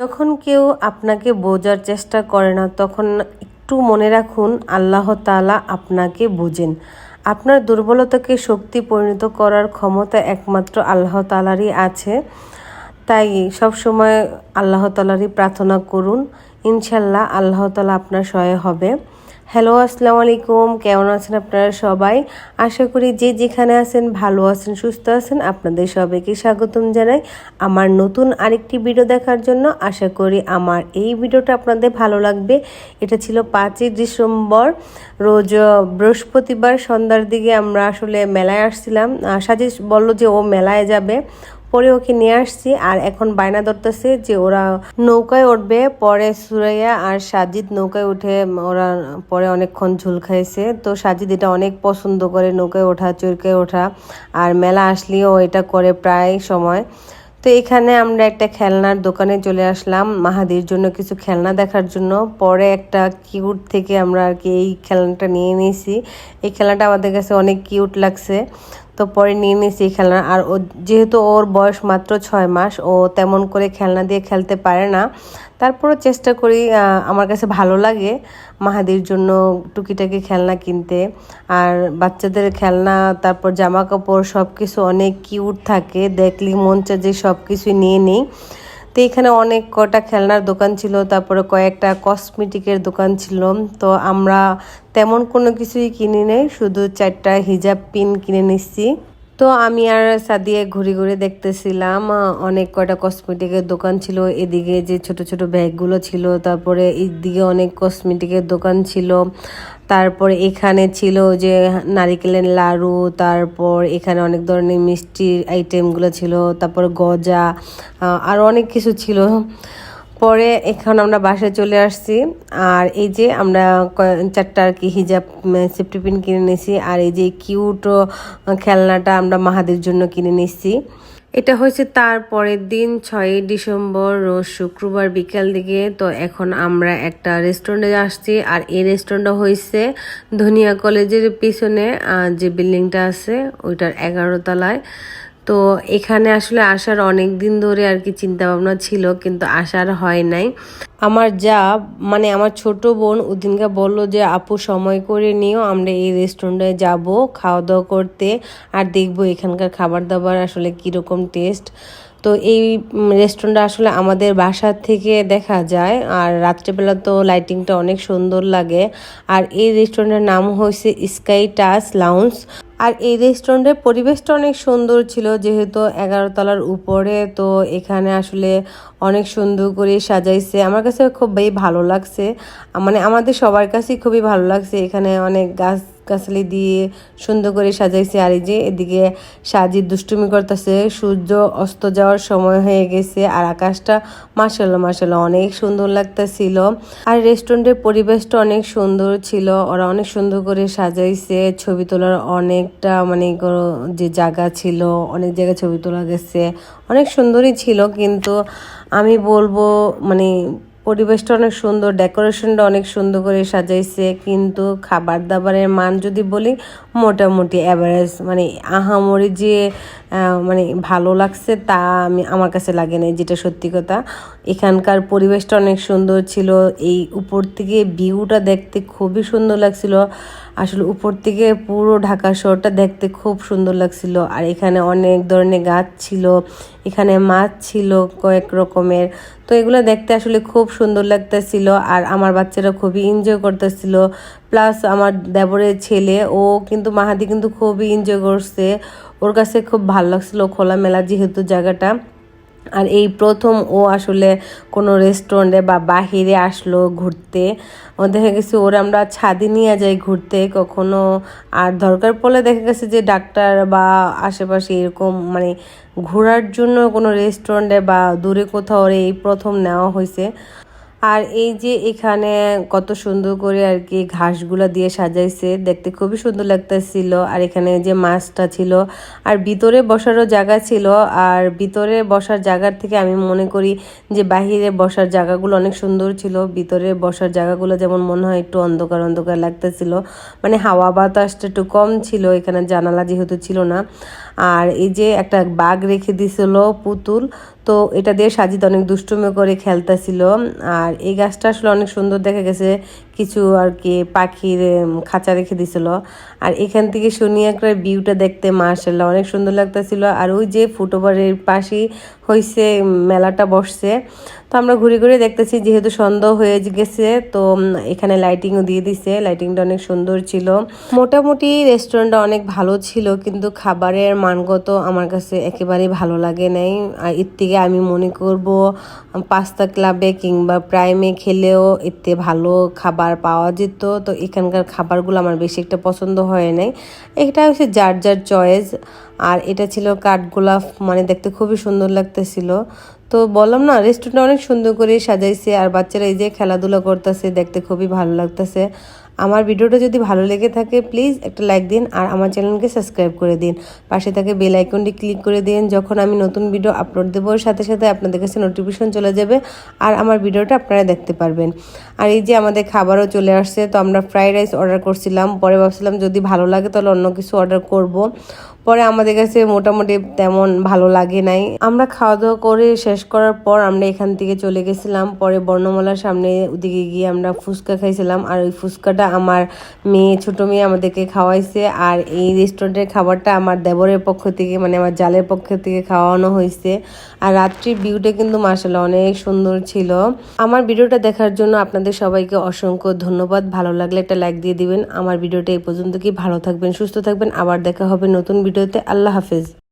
যখন কেউ আপনাকে বোঝার চেষ্টা করে না তখন একটু মনে রাখুন আল্লাহ তাআলা আপনাকে বোঝেন। আপনার দুর্বলতাকে শক্তি পরিণত করার ক্ষমতা একমাত্র আল্লাহ তাআলারই আছে। তাই সব সময় আল্লাহ তাআলারই প্রার্থনা করুন, ইনশাল্লাহ আল্লাহ তাআলা আপনার সহায় হবে। হ্যালো, আসসালামু আলাইকুম। কেমন আছেন আপনারা সবাই? আশা করি যে যেখানে আছেন ভালো আছেন, সুস্থ আছেন। আপনাদের সবাইকে স্বাগতম জানাই আমার নতুন আরেকটি ভিডিও দেখার জন্য। আশা করি আমার এই ভিডিওটা আপনাদের ভালো লাগবে। এটা ছিল 5ই ডিসেম্বর, রোজ বৃহস্পতিবার সন্ধ্যার দিকে আমরা আসলে মেলায় আসছিলাম। সাজিদ বলল যে ও মেলায় যাবে, পরে ওকে নিয়ে আসছি। আর এখন বায়না ধরতেছে যে ওরা নৌকায় উঠবে। পরে সুরাইয়া আর সাজিদ নৌকায় উঠে ওরা পরে অনেকক্ষণ ঝুল খাইছে। তো সাজিদ এটা অনেক পছন্দ করে, নৌকায় ওঠা, চরকায় ওঠা। আর মেলা আসলেও এটা করে প্রায় সময়। তো এখানে আমরা একটা খেলনার দোকানে চলে আসলাম মাহাদির জন্য কিছু খেলনা দেখার জন্য। পরে একটা কিউট থেকে আমরা আর কি এই খেলনাটা নিয়ে নিয়েছি। এই খেলনাটা আমাদের কাছে অনেক কিউট লাগছে, তো পরে নিয়ে নিয়েছি এই খেলনা। আর ও যেহেতু ওর বয়স মাত্র 6 মাস, ও তেমন করে খেলনা দিয়ে খেলতে পারে না। তারপরও চেষ্টা করি, আমার কাছে ভালো লাগে মাহাদির জন্য টুকিটাকি খেলনা কিনতে। আর বাচ্চাদের খেলনা, তারপর জামা কাপড় সব কিছু অনেক কিউট থাকে, দেখলি মন চায় যে সব কিছুই নিয়ে নিই। তো এখানে অনেক কটা খেলনার দোকান ছিল, তারপরে কয়েকটা কসমেটিকের দোকান ছিল। তো আমরা তেমন কোনো কিছুই কিনি নেই, শুধু 4টা হিজাব পিন কিনে নিচ্ছি। তো আমি আর সাদিয়া ঘুরে ঘুরে দেখতেছিলাম, অনেক কয়টা কসমেটিকের দোকান ছিল। এদিকে যে ছোট ছোট ব্যাগগুলো ছিল, তারপরে এইদিকে অনেক কসমেটিকের দোকান ছিল। তারপরে এখানে ছিল যে নারিকেলের লাড়ু, তারপর এখানে অনেক ধরনের মিষ্টির আইটেমগুলো ছিল, তারপর গজা, আর অনেক কিছু ছিল। পরে এখন আমরা বাসায় চলে আসছি। আর এই যে আমরা 4টা আর কি হিজাব সেফটি পিন কিনে নিয়েছি। আর এই যে কিউট খেলনাটা আমরা মাহাদির জন্য কিনে নিচ্ছি। এটা হয়েছে তার পরের দিন 6ই ডিসেম্বর, রোজ শুক্রবার বিকাল দিকে। তো এখন আমরা একটা রেস্টুরেন্টে আসছি। আর এই রেস্টুরেন্টটা হয়েছে ধনিয়া কলেজের পিছনে যে বিল্ডিংটা আছে ওইটার 11 তলায়। তো এখানে আসলে আসার অনেক দিন ধরে আর কি চিন্তা ভাবনা ছিল, কিন্তু আসার হয় নাই। আমার আমার ছোট বোন ওদিনকে বললো যে আপু সময় করে নিও, আমরা এই রেস্টুরেন্টে যাব খাওয়া দাওয়া করতে, আর দেখবো এখানকার খাবার দাবার আসলে কীরকম টেস্ট। তো এই রেস্টুরেন্টটা আসলে আমাদের বাসার থেকে দেখা যায়, আর রাত্রেবেলা তো লাইটিংটা অনেক সুন্দর লাগে। আর এই রেস্টুরেন্টের নাম হয়েছে স্কাই টাচ লাউঞ্জ। আর এই রেস্টুরেন্টের পরিবেশটা অনেক সুন্দর ছিল, যেহেতু 11 তলার উপরে। তো এখানে আসলে অনেক সুন্দর করে সাজাইছে, আমার কাছে খুব ভালো লাগছে। আমাদের সবার কাছেই খুবই ভালো লাগছে। এখানে অনেক গাছগাছালি দিয়ে সুন্দর করে সাজাইছে। আর এই যে এদিকে সাজিদ দুষ্টুমি করতেছে, সূর্য অস্ত যাওয়ার সময় হয়ে গেছে। আর আকাশটা মাশাআল্লাহ অনেক সুন্দর লাগতেছিল। আর রেস্টুরেন্টের পরিবেশটা অনেক সুন্দর ছিল, ওরা অনেক সুন্দর করে সাজাইছে। ছবি তোলার অনেকটা যে জায়গা ছিল, অনেক জায়গায় ছবি তোলা গেছে, অনেক সুন্দরই ছিল। কিন্তু আমি বলবো পরিবেশটা অনেক সুন্দর, ডেকোরেশনটা অনেক সুন্দর করে সাজাইছে। কিন্তু খাবার দাবারের মান যদি বলি, মোটামুটি অ্যাভারেজ, আহামরি যে ভালো লাগছে তা আমার কাছে লাগে নাই, যেটা সত্যি কথা। এখানকার পরিবেশটা অনেক সুন্দর ছিল। এই উপর থেকে ভিউটা দেখতে খুবই সুন্দর লাগছিল। আসলে উপর থেকে পুরো ঢাকা শহরটা দেখতে খুব সুন্দর লাগছিল। আর এখানে অনেক ধরনের গাছ ছিল, এখানে মাছ ছিল কয়েক রকমের। তো এগুলো দেখতে আসলে খুব সুন্দর লাগতেছিল। আর আমার বাচ্চারা খুবই এনজয় করতেছিল, প্লাস আমার দেবরের ছেলে, ও কিন্তু মাহাদি কিন্তু খুবই এনজয় করছে। ওর কাছে খুব ভালো লাগছিল খোলামেলা যেহেতু জায়গাটা। আর এই প্রথম ও আসলে কোনো রেস্টুরেন্টে বা বাহিরে আসলো ঘুরতে। ও দেখা গেছে ওরা আমরা ছাদে নিয়ে যাই ঘুরতে কখনো, আর দরকার পড়লে দেখা গেছে যে ডাক্তার বা আশেপাশে এরকম ঘোরার জন্য কোনো রেস্টুরেন্টে বা দূরে কোথাও এই প্রথম নেওয়া হয়েছে। আর এই যে এখানে কত সুন্দর করে আর কি ঘাসগুলা দিয়ে সাজাইছে, দেখতে খুবই সুন্দর লাগতেছিল। আর এখানে যে মাছটা ছিল, আর ভিতরে বসারও জায়গা ছিল। আর ভিতরে বসার জায়গার থেকে আমি মনে করি যে বাহিরে বসার জায়গাগুলো অনেক সুন্দর ছিল। ভিতরে বসার জায়গাগুলো যেমন মনে হয় একটু অন্ধকার অন্ধকার লাগতেছিল, হাওয়া বাতাসটা একটু কম ছিল, এখানে জানালা যেহেতু ছিল না। আর এই যে একটা বাঘ রেখে দিছিল পুতুল, তো এটা দিয়ে সাজিদ অনেক দুষ্টুমি করে খেলতেছিল। আর এই গাছটা আসলে অনেক সুন্দর দেখা গেছে, কিছু আর কি পাখির খাঁচা রেখে দিছিল। আর এখান থেকে শনিয়াকড়ার ভিউটা দেখতে মাশাআল্লাহ অনেক সুন্দর লাগতেছিল। আর ওই যে ফুটওভারের পাশেই হয়েছে মেলাটা বসছে, তো আমরা ঘুরে ঘুরে দেখতেছি, যেহেতু সন্ধ্যা হয়ে গেছে তো এখানে লাইটিংও দিয়ে দিছে, লাইটিংটা অনেক সুন্দর ছিল। মোটামুটি রেস্টুরেন্টটা অনেক ভালো ছিল, কিন্তু খাবারের মানগত আমার কাছে একেবারেই ভালো লাগে নাই। আর এর থেকে আমি মনে করব পাস্তা ক্লাবে কিংবা প্রাইমে খেলেও এতে ভালো খাবার পাওয়া যেত। তো এখানকার খাবারগুলো আমার বেশি একটা পছন্দ হয় নাই। এটা হচ্ছে যার যার চয়েস। আর এটা ছিল কাঠগোলাপ, মানে দেখতে খুবই সুন্দর লাগতেছিল। তো বললাম না, রেস্টুরেন্টটা অনেক সুন্দর করে সাজাইছে, আর বাচ্চারা এই যে খেলাধুলা করতেছে, দেখতে খুবই ভালো লাগতেছে। আমার ভিডিওটা যদি ভালো লেগে থাকে প্লিজ একটা লাইক দিন, আর আমার চ্যানেলকে সাবস্ক্রাইব করে দিন। পাশে থাকে বেল আইকনটি ক্লিক করে দিন, যখন আমি নতুন ভিডিও আপলোড দেবো সাথে সাথে আপনাদের কাছে নোটিফিকেশন চলে যাবে, আর আমার ভিডিওটা আপনারা দেখতে পারবেন। আর এই যে আমাদের খাবারও চলে আসছে, তো আমরা ফ্রাইড রাইস অর্ডার করছিলাম, পরে ভাবছিলাম যদি ভালো লাগে তাহলে অন্য কিছু অর্ডার করব। পরে আমাদের কাছে মোটামুটি তেমন ভালো লাগে নাই। আমরা খাওয়া দাওয়া করে শেষ করার পর আমরা এখান থেকে চলে গেছিলাম, পরে বর্ণমালার সামনে ওদিকে গিয়ে আমরা ফুচকা খাইছিলাম। আর ওই ফুচকাটা আমার ছোট মেয়ে আমাদেরকে খাওয়াইছে। আর এই রেস্টুরেন্টের খাবারটা আমার দেবরের পক্ষ থেকে, মানে আমার জালের পক্ষ থেকে খাওয়ানো হয়েছে। আর রাত্রির ভিউটা কিন্তু মাশাআল্লাহ অনেক সুন্দর ছিল। আমার ভিডিওটা দেখার জন্য আপনাদের সবাইকে অসংখ্য ধন্যবাদ। ভালো লাগলে একটা লাইক দিয়ে দিবেন। আমার ভিডিওটা এই পর্যন্ত, কি ভালো থাকবেন, সুস্থ থাকবেন, আবার দেখা হবে নতুন ভিডিওতে। আল্লাহ হাফেজ।